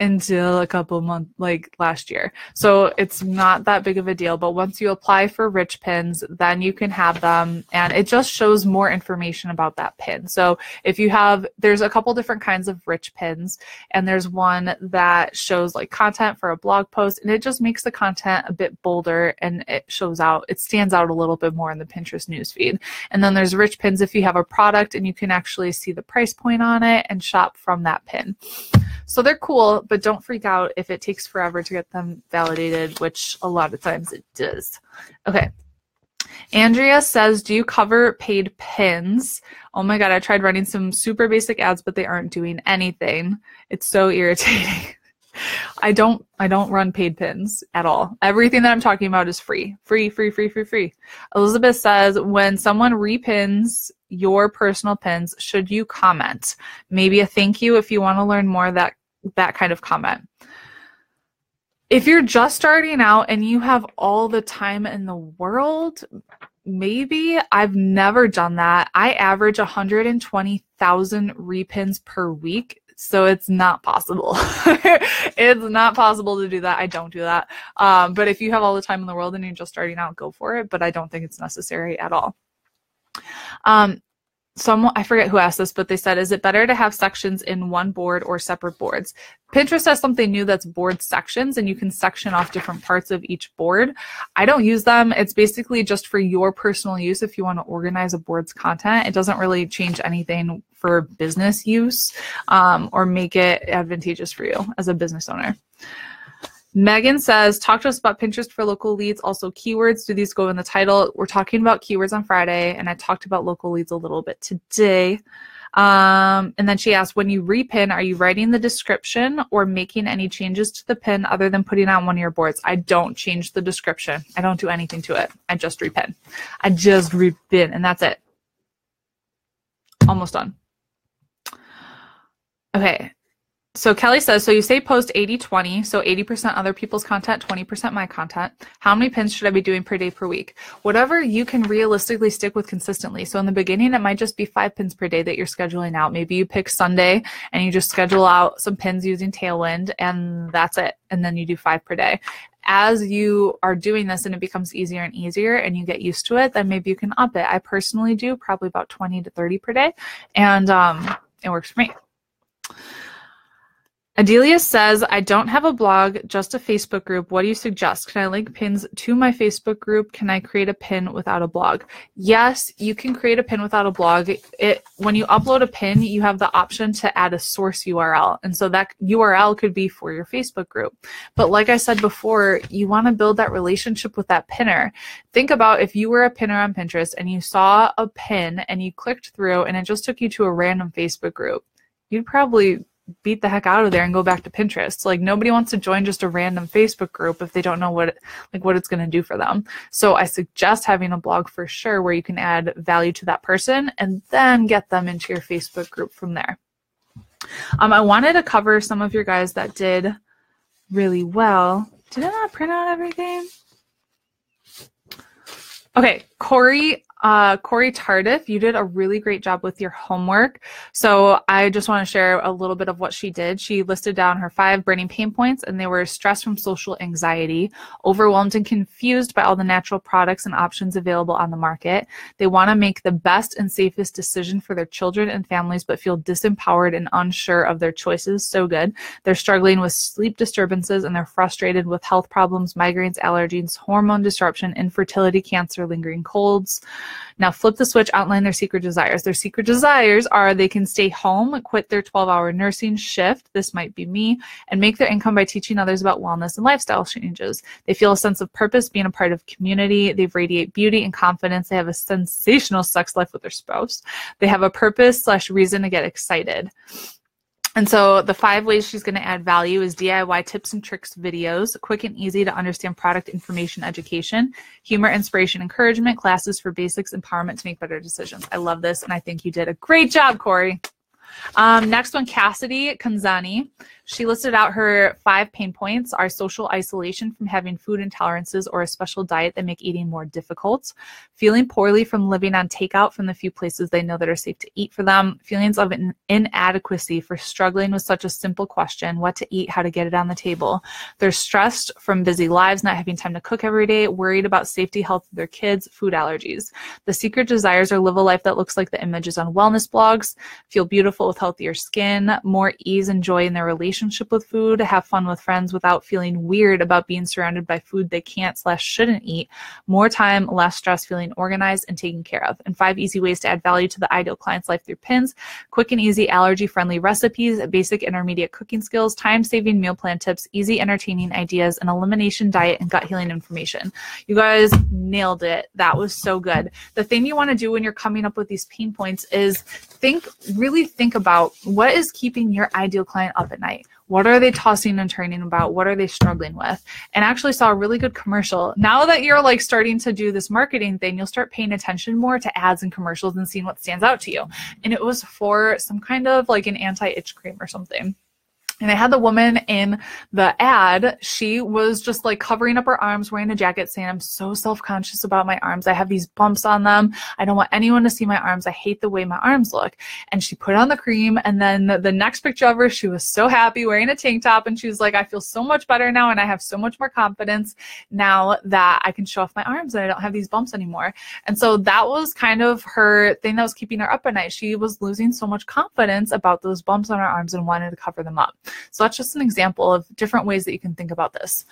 until a couple months, like last year. So it's not that big of a deal. But once you apply for rich pins, then you can have them. And it just shows more information about that pin. So if you have, there's a couple different kinds of rich pins. And there's one that shows like content for a blog post. And it just makes the content a bit bolder and it stands out a little bit more in the Pinterest newsfeed. And then there's rich pins if you have a product and you can actually see the price point on it and shop from that pin. So they're cool, but don't freak out if it takes forever to get them validated, which a lot of times it does. Okay. Andrea says, do you cover paid pins? Oh my God, I tried running some super basic ads, but they aren't doing anything. It's so irritating. I don't run paid pins at all. Everything that I'm talking about is free. Free. Elizabeth says, when someone repins your personal pins, should you comment? Maybe a thank you if you want to learn more, that kind of comment. If you're just starting out and you have all the time in the world, maybe. I've never done that. I average 120,000 repins per week. So it's not possible. It's not possible to do that. I don't do that. But if you have all the time in the world and you're just starting out, go for it. But I don't think it's necessary at all. I forget who asked this, but they said, is it better to have sections in one board or separate boards? Pinterest has something new that's board sections, and you can section off different parts of each board. I don't use them. It's basically just for your personal use if you want to organize a board's content. It doesn't really change anything for business use or make it advantageous for you as a business owner. Megan says, talk to us about Pinterest for local leads, also keywords. Do these go in the title? We're talking about keywords on Friday, and I talked about local leads a little bit today. And then she asked, when you repin, are you writing the description or making any changes to the pin other than putting on one of your boards? I don't change the description. I don't do anything to it. I just repin. And that's it. Almost done. Okay. So Kelly says, so you say post 80-20, so 80% other people's content, 20% my content. How many pins should I be doing per day, per week? Whatever you can realistically stick with consistently. So in the beginning, it might just be 5 pins per day that you're scheduling out. Maybe you pick Sunday and you just schedule out some pins using Tailwind, and that's it. And then you do 5 per day. As you are doing this and it becomes easier and easier and you get used to it, then maybe you can up it. I personally do probably about 20 to 30 per day, and it works for me. Adelia says, I don't have a blog, just a Facebook group. What do you suggest? Can I link pins to my Facebook group? Can I create a pin without a blog? Yes, you can create a pin without a blog. When you upload a pin, you have the option to add a source URL. And so that URL could be for your Facebook group. But like I said before, you want to build that relationship with that pinner. Think about if you were a pinner on Pinterest and you saw a pin and you clicked through and it just took you to a random Facebook group. You'd probably beat the heck out of there and go back to Pinterest. Like, nobody wants to join just a random Facebook group if they don't know what it's going to do for them. So I suggest having a blog for sure where you can add value to that person and then get them into your Facebook group from there. I wanted to cover some of your guys that did really well. Did I not print out everything? Okay, Corey Tardif, you did a really great job with your homework. So I just want to share a little bit of what she did. She listed down her 5 burning pain points, and they were stress from social anxiety, overwhelmed and confused by all the natural products and options available on the market. They want to make the best and safest decision for their children and families, but feel disempowered and unsure of their choices. So good. They're struggling with sleep disturbances, and they're frustrated with health problems, migraines, allergies, hormone disruption, infertility, cancer, lingering colds. Now flip the switch, outline their secret desires. Their secret desires are they can stay home, quit their 12-hour nursing shift, this might be me, and make their income by teaching others about wellness and lifestyle changes. They feel a sense of purpose being a part of community. They radiate beauty and confidence. They have a sensational sex life with their spouse. They have a purpose/reason to get excited. And so the 5 ways she's going to add value is DIY tips and tricks videos, quick and easy to understand product information education, humor, inspiration, encouragement, classes for basics, empowerment to make better decisions. I love this, and I think you did a great job, Corey. Next one, Cassidy Kamsani. She listed out her 5 pain points are social isolation from having food intolerances or a special diet that make eating more difficult, feeling poorly from living on takeout from the few places they know that are safe to eat for them, feelings of inadequacy for struggling with such a simple question, what to eat, how to get it on the table. They're stressed from busy lives, not having time to cook every day, worried about safety, health of their kids, food allergies. The secret desires are live a life that looks like the images on wellness blogs, feel beautiful beautiful with healthier skin, more ease and joy in their relationship with food, have fun with friends without feeling weird about being surrounded by food they can't/shouldn't eat, more time, less stress, feeling organized and taken care of. And 5 easy ways to add value to the ideal client's life through pins: quick and easy allergy-friendly recipes, basic intermediate cooking skills, time-saving meal plan tips, easy entertaining ideas, an elimination diet, and gut healing information. You guys nailed it. That was so good. The thing you want to do when you're coming up with these pain points is really think about what is keeping your ideal client up at night. What are they tossing and turning about? What are they struggling with? And actually saw a really good commercial. Now that you're like starting to do this marketing thing, you'll start paying attention more to ads and commercials and seeing what stands out to you. And it was for some kind of like an anti-itch cream or something. And I had the woman in the ad, she was just like covering up her arms, wearing a jacket, saying, I'm so self-conscious about my arms. I have these bumps on them. I don't want anyone to see my arms. I hate the way my arms look. And she put on the cream. And then the next picture of her, she was so happy wearing a tank top. And she was like, I feel so much better now. And I have so much more confidence now that I can show off my arms and I don't have these bumps anymore. And so that was kind of her thing that was keeping her up at night. She was losing so much confidence about those bumps on her arms and wanted to cover them up. So that's just an example of different ways that you can think about this.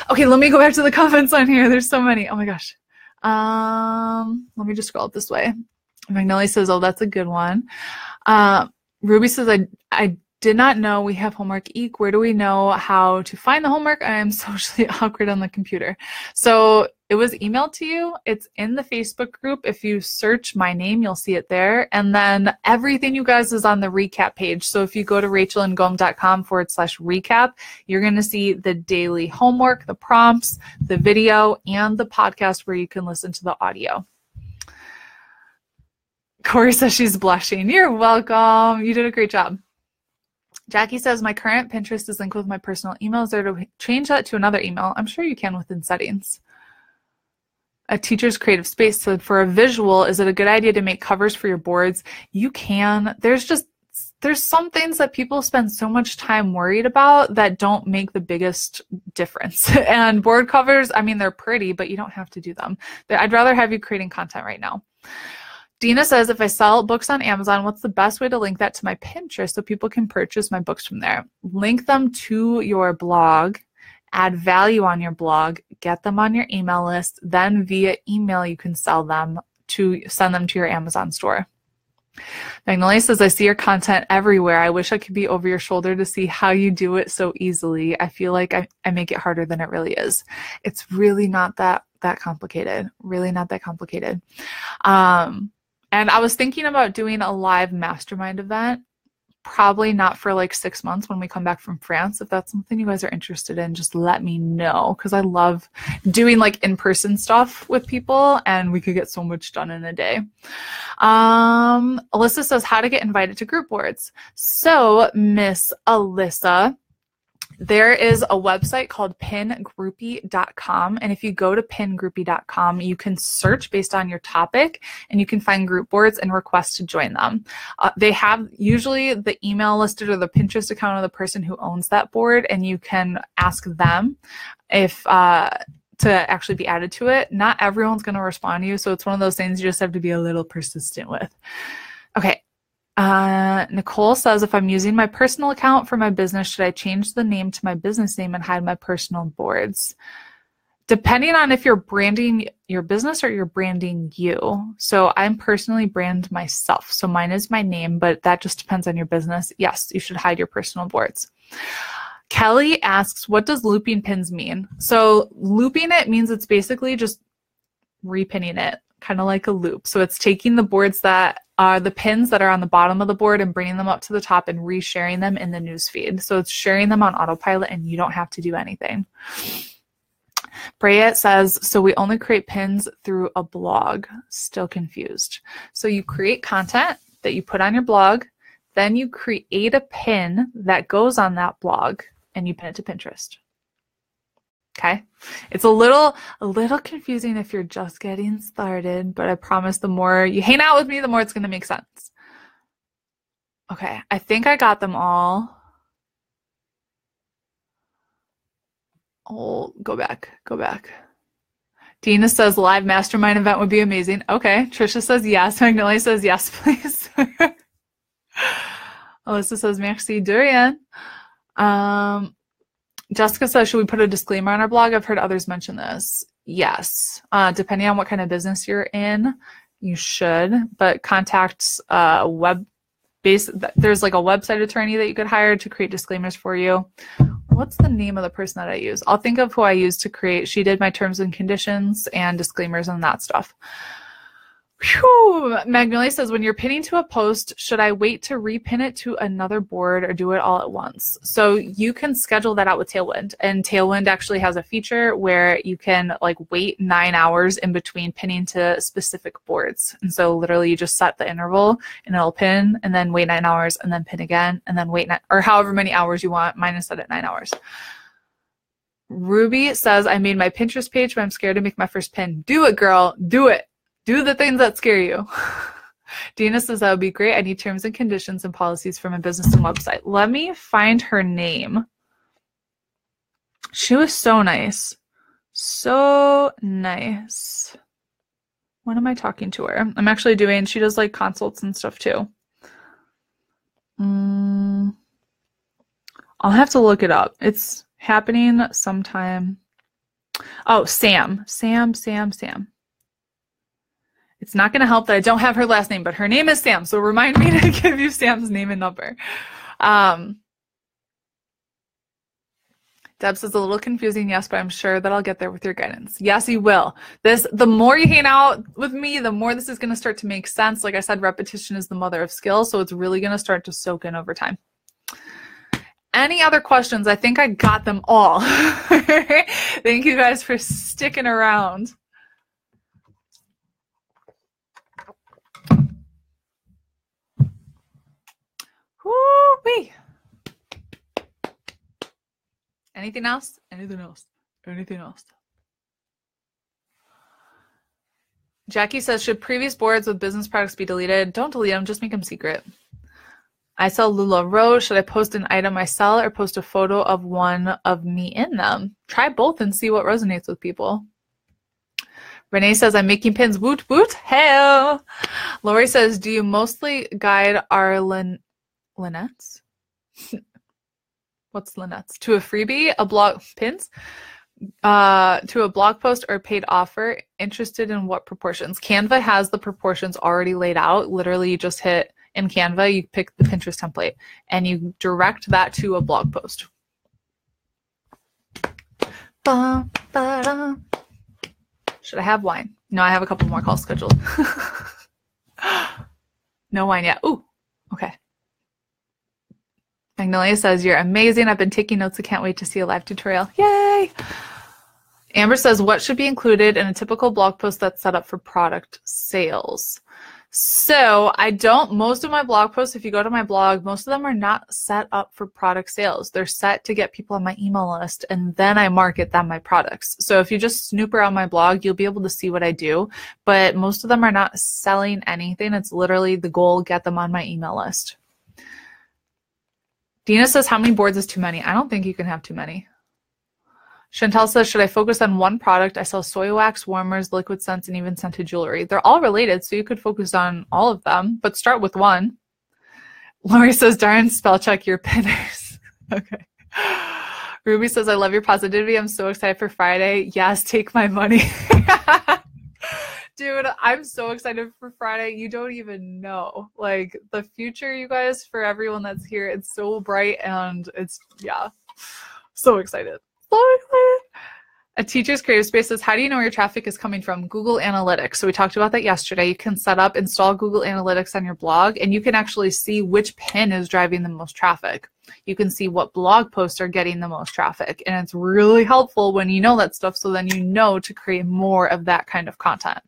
Okay, let me go back to the comments on here. There's so many. Oh my gosh. Let me just scroll up this way. Magnolia says, oh, that's a good one. Ruby says, I did not know we have homework. Eek, where do we know how to find the homework? I am socially awkward on the computer. So it was emailed to you. It's in the Facebook group. If you search my name, you'll see it there. And then everything, you guys, is on the recap page. So if you go to rachelandgom.com/recap, you're going to see the daily homework, the prompts, the video, and the podcast where you can listen to the audio. Corey says she's blushing. You're welcome. You did a great job. Jackie says, my current Pinterest is linked with my personal email. Is there to change that to another email? I'm sure you can within settings. A teacher's creative space. So for a visual, is it a good idea to make covers for your boards? You can. There's some things that people spend so much time worried about that don't make the biggest difference. And board covers, I mean, they're pretty, but you don't have to do them. I'd rather have you creating content right now. Dina says, if I sell books on Amazon, what's the best way to link that to my Pinterest so people can purchase my books from there? Link them to your blog, add value on your blog, get them on your email list, then via email you can send them to your Amazon store. Magnolia says, I see your content everywhere. I wish I could be over your shoulder to see how you do it so easily. I feel like I make it harder than it really is. It's really not that complicated. Really not that complicated. And I was thinking about doing a live mastermind event, probably not for like 6 months when we come back from France. If that's something you guys are interested in, just let me know, because I love doing like in-person stuff with people and we could get so much done in a day. Alyssa says, how to get invited to group boards. So Miss Alyssa, there is a website called pingroupie.com. And if you go to pingroupie.com, you can search based on your topic and you can find group boards and request to join them. They have usually the email listed or the Pinterest account of the person who owns that board, and you can ask them if to actually be added to it. Not everyone's going to respond to you. So it's one of those things you just have to be a little persistent with. Okay. Nicole says, if I'm using my personal account for my business, should I change the name to my business name and hide my personal boards? Depending on if you're branding your business or you're branding you. So I'm personally brand myself. So mine is my name, but that just depends on your business. Yes, you should hide your personal boards. Kelly asks, what does looping pins mean? So looping it means it's basically just repinning it, kind of like a loop. So it's taking the boards that are the pins that are on the bottom of the board and bringing them up to the top and resharing them in the newsfeed. So it's sharing them on autopilot and you don't have to do anything. Brea says, so we only create pins through a blog. Still confused. So you create content that you put on your blog, then you create a pin that goes on that blog and you pin it to Pinterest. Okay. It's a little confusing if you're just getting started, but I promise the more you hang out with me, the more it's going to make sense. Okay. I think I got them all. Oh, go back. Dina says live mastermind event would be amazing. Okay. Trisha says yes. Magnolia says yes, please. Alyssa says, merci, Durian. Jessica says, should we put a disclaimer on our blog? I've heard others mention this. Yes. Depending on what kind of business you're in, you should, but contact there's like a website attorney that you could hire to create disclaimers for you. What's the name of the person that I use? I'll think of who I use to create. She did my terms and conditions and disclaimers and that stuff. Whew. Magnolia says, when you're pinning to a post, should I wait to repin it to another board or do it all at once? So you can schedule that out with Tailwind, and Tailwind actually has a feature where you can like wait 9 hours in between pinning to specific boards. And so literally you just set the interval and it'll pin and then wait 9 hours and then pin again and then wait or however many hours you want. Mine is set at 9 hours. Ruby says, I made my Pinterest page, but I'm scared to make my first pin. Do it, girl. Do it. Do the things that scare you. Dina says, that would be great. I need terms and conditions and policies for my business and website. Let me find her name. She was so nice. So nice. When am I talking to her? I'm actually she does like consults and stuff too. I'll have to look it up. It's happening sometime. Oh, Sam. It's not going to help that I don't have her last name, but her name is Sam. So remind me to give you Sam's name and number. Deb says, a little confusing, yes, but I'm sure that I'll get there with your guidance. Yes, you will. The more you hang out with me, the more this is going to start to make sense. Like I said, repetition is the mother of skill. So it's really going to start to soak in over time. Any other questions? I think I got them all. Thank you guys for sticking around. Woo-wee. Anything else? Anything else? Jackie says, should previous boards with business products be deleted? Don't delete them, just make them secret. I sell Lula Rose. Should I post an item I sell or post a photo of one of me in them? Try both and see what resonates with people. Renee says, I'm making pins. Woot woot. Hell. Lori says, do you mostly guide our Lynette's? What's Lynette's? To a freebie, a blog pins, to a blog post or paid offer? Interested in what proportions? Canva has the proportions already laid out. Literally, you just hit in Canva, you pick the Pinterest template, and you direct that to a blog post. Should I have wine? No, I have a couple more calls scheduled. No wine yet. Ooh, okay. Magnolia says, you're amazing. I've been taking notes. I can't wait to see a live tutorial. Yay! Amber says, what should be included in a typical blog post that's set up for product sales? So most of my blog posts, if you go to my blog, most of them are not set up for product sales. They're set to get people on my email list, and then I market them my products. So if you just snoop around my blog, you'll be able to see what I do, but most of them are not selling anything. It's literally the goal, get them on my email list. Dina says, how many boards is too many? I don't think you can have too many. Chantel says, should I focus on one product? I sell soy wax, warmers, liquid scents, and even scented jewelry. They're all related, so you could focus on all of them, but start with one. Lori says, darn, spell check your pinners. Okay. Ruby says, I love your positivity. I'm so excited for Friday. Yes, take my money. Dude, I'm so excited for Friday. You don't even know. Like, the future, you guys, for everyone that's here, it's so bright, and it's, yeah, so excited. So excited. A Teacher's Creative Space says, how do you know where your traffic is coming from? Google Analytics. So we talked about that yesterday. You can install Google Analytics on your blog, and you can actually see which pin is driving the most traffic. You can see what blog posts are getting the most traffic, and it's really helpful when you know that stuff, so then you know to create more of that kind of content.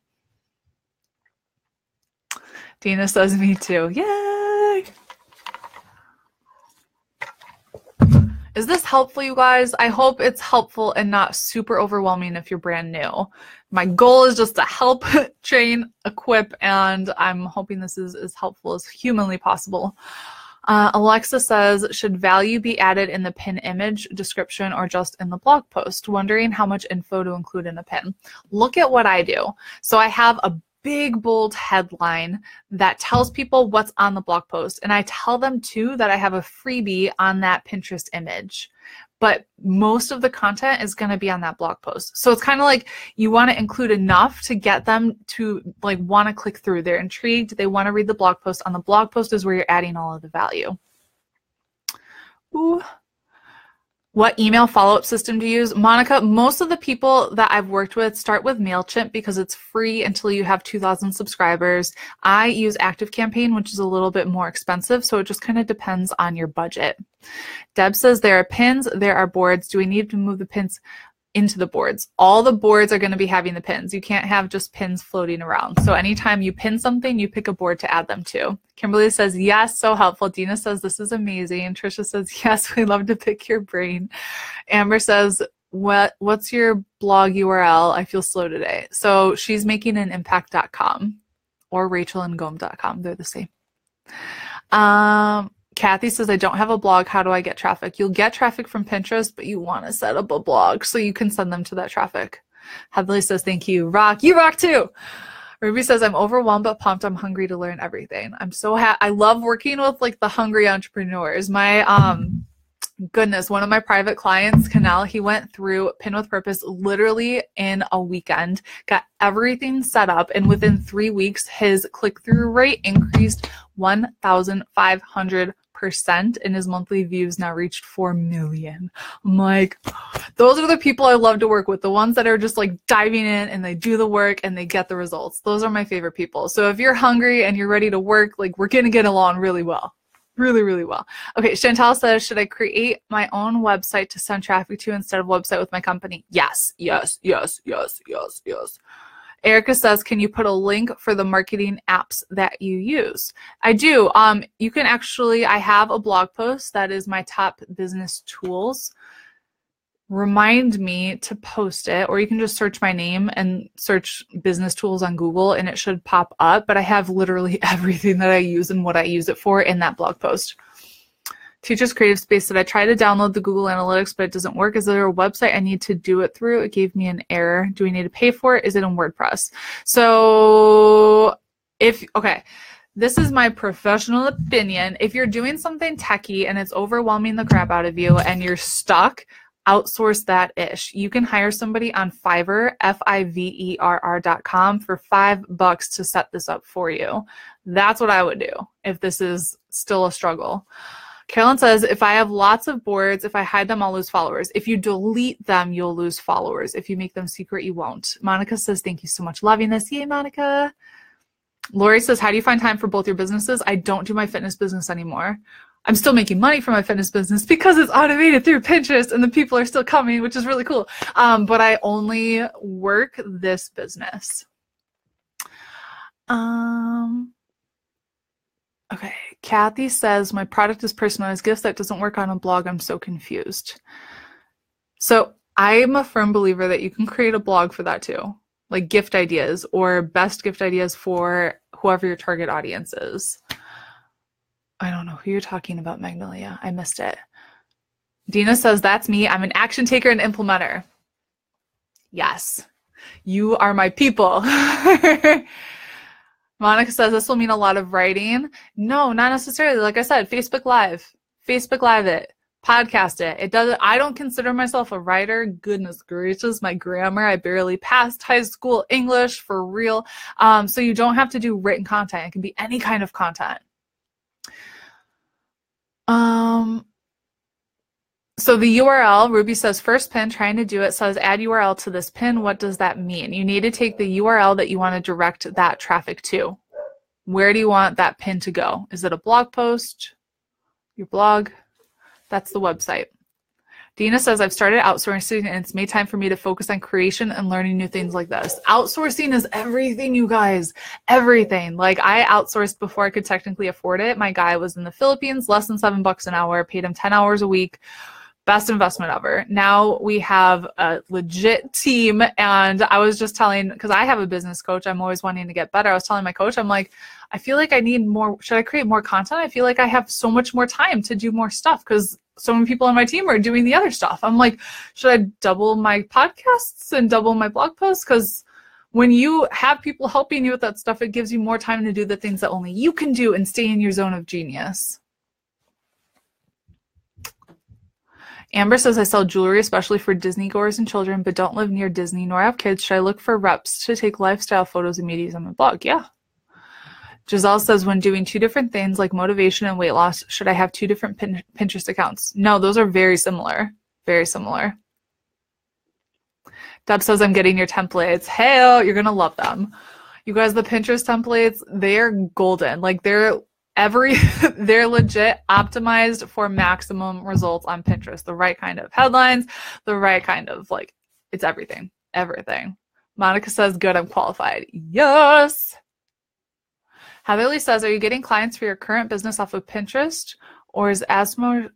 Dina says, me too. Yay! Is this helpful, you guys? I hope it's helpful and not super overwhelming if you're brand new. My goal is just to help, train, equip, and I'm hoping this is as helpful as humanly possible. Alexa says, should value be added in the pin image description or just in the blog post? Wondering how much info to include in a pin. Look at what I do. So I have a big, bold headline that tells people what's on the blog post. And I tell them too that I have a freebie on that Pinterest image. But most of the content is going to be on that blog post. So it's kind of like you want to include enough to get them to like want to click through. They're intrigued. They want to read the blog post. On the blog post is where you're adding all of the value. Ooh. What email follow-up system do you use? Monica, most of the people that I've worked with start with MailChimp because it's free until you have 2,000 subscribers. I use ActiveCampaign, which is a little bit more expensive, so it just kind of depends on your budget. Deb says there are pins, there are boards. Do we need to move the pins into the boards? All the boards are going to be having the pins. You can't have just pins floating around. So anytime you pin something, you pick a board to add them to. Kimberly says, yes, so helpful. Dina says, this is amazing. Trisha says, yes, we love to pick your brain. Amber says, what's your blog URL? I feel slow today. So she's making an impact.com or rachelandgom.com. They're the same. Kathy says, I don't have a blog. How do I get traffic? You'll get traffic from Pinterest, but you want to set up a blog so you can send them to that traffic. Heatherly says, thank you. Rock. You rock too. Ruby says, I'm overwhelmed but pumped. I'm hungry to learn everything. I'm so I love working with like the hungry entrepreneurs. My goodness, one of my private clients, Canal, he went through Pin with Purpose literally in a weekend, got everything set up, and within 3 weeks, his click-through rate increased 1,500%, and his monthly views now reached 4 million. I'm like, those are the people I love to work with, the ones that are just like diving in and they do the work and they get the results. Those are my favorite people. So if you're hungry and you're ready to work, like we're going to get along really well. Really, really well. Okay, Chantal says, should I create my own website to send traffic to instead of website with my company? Yes, yes, yes, yes, yes, yes. Erica says, can you put a link for the marketing apps that you use? I do. You can actually, I have a blog post that is my top business tools. Remind me to post it, or you can just search my name and search business tools on Google and it should pop up. But I have literally everything that I use and what I use it for in that blog post. Teachers Creative Space said, I tried to download the Google Analytics, but it doesn't work. Is there a website I need to do it through? It gave me an error. Do we need to pay for it? Is it in WordPress? So okay, this is my professional opinion. If you're doing something techie and it's overwhelming the crap out of you and you're stuck, outsource that ish. You can hire somebody on Fiverr, Fiverr.com for $5 to set this up for you. That's what I would do if this is still a struggle. Carolyn says, if I have lots of boards, if I hide them, I'll lose followers. If you delete them, you'll lose followers. If you make them secret, you won't. Monica says, thank you so much. Loving this. Yay, Monica. Lori says, how do you find time for both your businesses? I don't do my fitness business anymore. I'm still making money from my fitness business because it's automated through Pinterest and the people are still coming, which is really cool. But I only work this business. Okay. Kathy says, my product is personalized gifts that doesn't work on a blog. I'm so confused. So I'm a firm believer that you can create a blog for that too, like gift ideas or best gift ideas for whoever your target audience is. I don't know who you're talking about, Magnolia. I missed it. Dina says, that's me. I'm an action taker and implementer. Yes, you are my people. Monica says, this will mean a lot of writing. No, not necessarily. Like I said, Facebook Live it, podcast it. It doesn't, I don't consider myself a writer. Goodness gracious, my grammar, I barely passed high school English for real. So you don't have to do written content. It can be any kind of content. So the URL, Ruby says, first pin, trying to do it, says add URL to this pin. What does that mean? You need to take the URL that you want to direct that traffic to. Where do you want that pin to go? Is it a blog post? Your blog? That's the website. Dina says, I've started outsourcing and it's made time for me to focus on creation and learning new things like this. Outsourcing is everything, you guys. Everything. Like I outsourced before I could technically afford it. My guy was in the Philippines, less than $7 an hour, paid him 10 hours a week. Best investment ever. Now we have a legit team. And I was just telling, because I have a business coach, I'm always wanting to get better. I was telling my coach, I'm like, I feel like I need more. Should I create more content? I feel like I have so much more time to do more stuff because so many people on my team are doing the other stuff. I'm like, should I double my podcasts and double my blog posts? Because When you have people helping you with that stuff, it gives you more time to do the things that only you can do and stay in your zone of genius. Amber says, I sell jewelry, especially for Disney goers and children, but don't live near Disney nor have kids. Should I look for reps to take lifestyle photos and medias on my blog? Yeah. Giselle says, when doing two different things like motivation and weight loss, should I have two different Pinterest accounts? No, those are very similar. Very similar. Deb says, I'm getting your templates. Hey, you're going to love them. You guys, the Pinterest templates, they're golden. Like they're legit optimized for maximum results on Pinterest. The right kind of headlines, the right kind of like, it's everything. Everything. Monica says, good, I'm qualified. Yes. Heatherly says, are you getting clients for your current business off of Pinterest, or is ASMO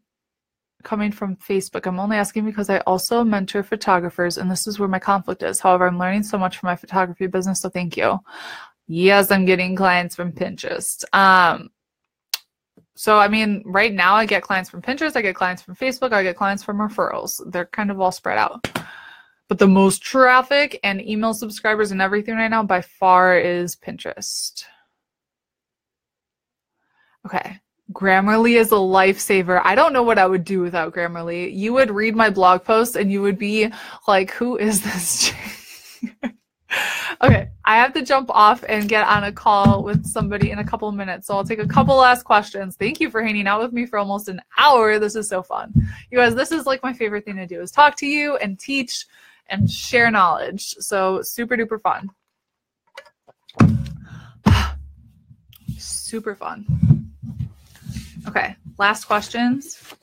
coming from Facebook? I'm only asking because I also mentor photographers, and this is where my conflict is. However, I'm learning so much from my photography business, so thank you. Yes, I'm getting clients from Pinterest. So, I mean, right now I get clients from Pinterest, I get clients from Facebook, I get clients from referrals. They're kind of all spread out. But the most traffic and email subscribers and everything right now by far is Pinterest. Okay. Grammarly is a lifesaver. I don't know what I would do without Grammarly. You would read my blog post and you would be like, who is this chick? Okay, I have to jump off and get on a call with somebody in a couple of minutes. So I'll take a couple last questions. Thank you for hanging out with me for almost an hour. This is so fun. You guys, this is like my favorite thing to do, is talk to you and teach and share knowledge. So super duper fun. Super fun. Okay, last questions.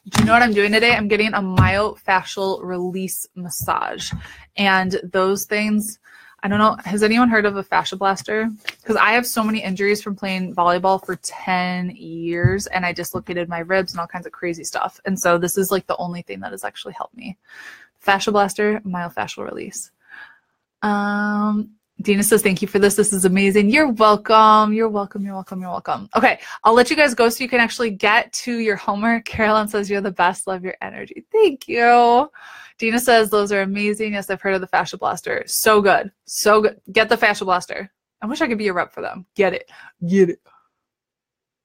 Do you know what I'm doing today? I'm getting a myofascial release massage. And those things, I don't know, has anyone heard of a fascia blaster? Because I have so many injuries from playing volleyball for 10 years, and I dislocated my ribs and all kinds of crazy stuff. And so this is like the only thing that has actually helped me. Fascia blaster, myofascial release. Dina says, thank you for this. This is amazing. You're welcome. You're welcome. You're welcome. You're welcome. Okay. I'll let you guys go so you can actually get to your homework. Carolyn says, you're the best. Love your energy. Thank you. Dina says, those are amazing. Yes, I've heard of the fascia blaster. So good. So good. Get the fascia blaster. I wish I could be a rep for them. Get it. Get it.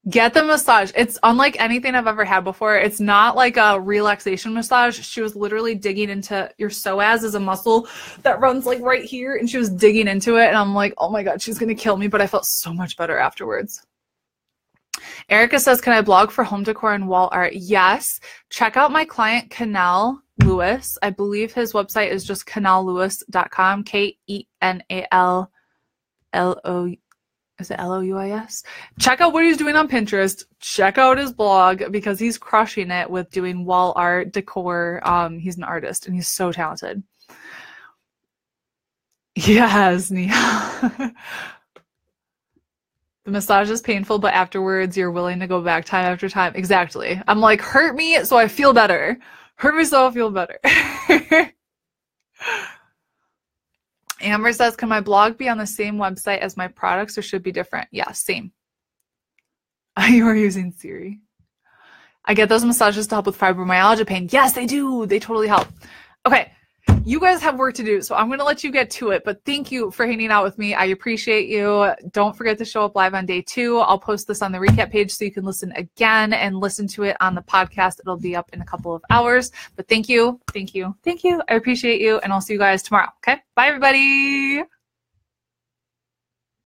Get the massage. It's unlike anything I've ever had before. It's not like a relaxation massage. She was literally digging into your psoas, is a muscle that runs like right here, and she was digging into it, and I'm like, oh my God, she's gonna kill me, but I felt so much better afterwards. Erica says, can I blog for home decor and wall art? Yes. Check out my client, Canal Lewis. I believe his website is just canallewis.com, KENALLO. Is it Louis? Check out what he's doing on Pinterest. Check out his blog because he's crushing it with doing wall art, decor. He's an artist and he's so talented. Yes, Nia. The massage is painful, but afterwards you're willing to go back time after time. Exactly. I'm like, hurt me so I feel better. Hurt me so I feel better. Amber says, can my blog be on the same website as my products or should be different? Yeah, same. You are using Siri. I get those massages to help with fibromyalgia pain. Yes, they do. They totally help. Okay. You guys have work to do, so I'm going to let you get to it, but thank you for hanging out with me. I appreciate you. Don't forget to show up live on day 2. I'll post this on the recap page so you can listen again and listen to it on the podcast. It'll be up in a couple of hours, but thank you. Thank you. Thank you. I appreciate you, and I'll see you guys tomorrow. Okay? Bye, everybody.